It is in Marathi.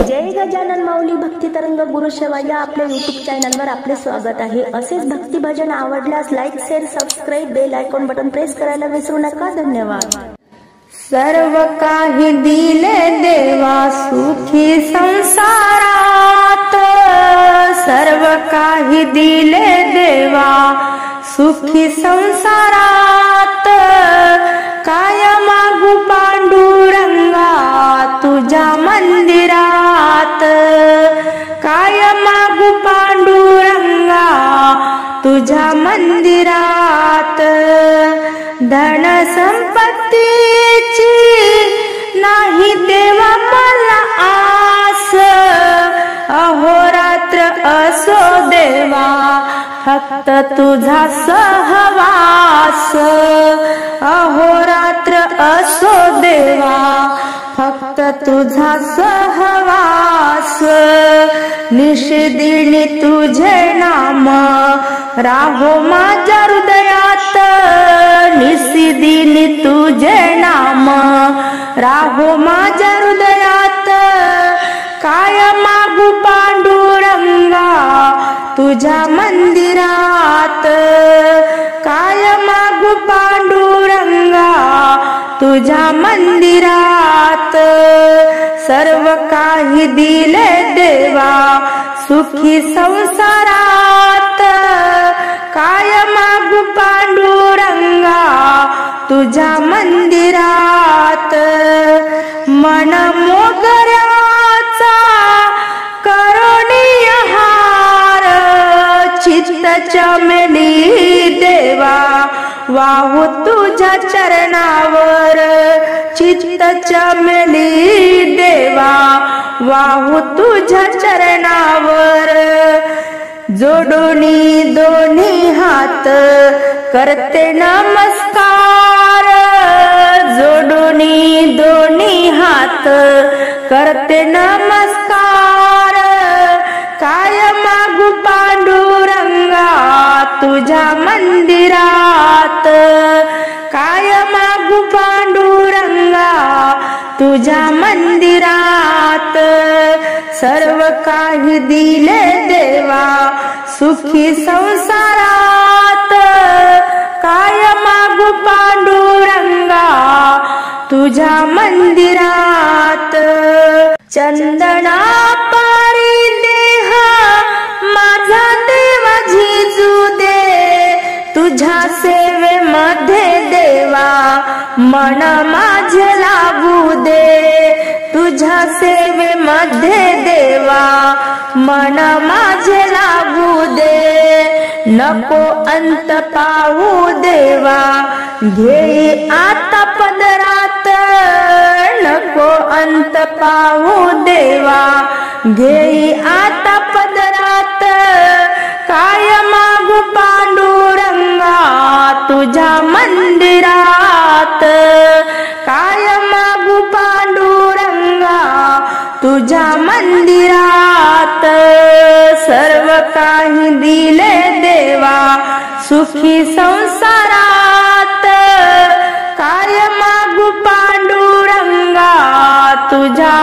जय गजानन माऊली भक्ती तरंग गुरुसेवा या आपल्या YouTube चॅनलवर आपले स्वागत आहे। असेच भक्ती भजन आवडल्यास like share subscribe bell icon button press करायला विसरू नका। धन्यवाद। सर्व काही दिले देवा सुखी संसारात, सर्व काही दिले देवा सुखी संसारात, काय मागू पांडुरंगा तुझ्या मंदिरात, काय मागू पांडुरंगा तुझ्या मंदिरात। धन संपत्तीची नाही देवा मला आस, अहोरात्र असो देवा फक्त तुझा सहवास, अहोरात्र असो देवा फक्त तुझा सहवास। निशिदिनी तुझे नाम राहो माझ्या हृदयात, निशिदिनी तुझे नाम राहो माझ्या हृदयात, काय मागू पांडुरंगा तुझ्या मंदिरात, काय मागू पांडुरंगा तुझ्या मंदिरात। सर्व काही दिले देवा सुखी संसारात, काय मागू पांडुरंगा तुझ्या मंदिरात। मन मोगऱ्याचा करुणीय हार, चित्त चमेली देवा वाहू तुझ्या चरणावर, चित्त चमेली देवा वाहू तुझ्या चरणावर। जोडोनी दोन्ही हात करते नमस्कार, जोडोनी दोन्ही हात करते नमस्कार, काय मागू पांडुरंगा तुझ्या मंदिरात, काय मागू पांडुरंगा तुझ्या मंदिरात। सर्व काही दिले देवा सुखी संसारात, काय मागू पांडुरंगा तुझ्या मंदिरात। चंदना पारी देह माझा देवा झिजू दे, तुझ्या सेवेमध्ये देवा मन माझे लागू दे, तुझ्या सेवेमध्ये देवा मन माझे लागू दे। नको अंत पाहू देवा घेई आता पदरात, नको अंत पाहू देवा घेई आता पदरात, काय मागू पांडुरंगा तुझ्या मंदिरात, काय मागू पांडुरंगा तुझ्या मंदिरात। सर्व काही दिले देवा सुखी संसारात, काय मागू पांडुरंगा तुझ्या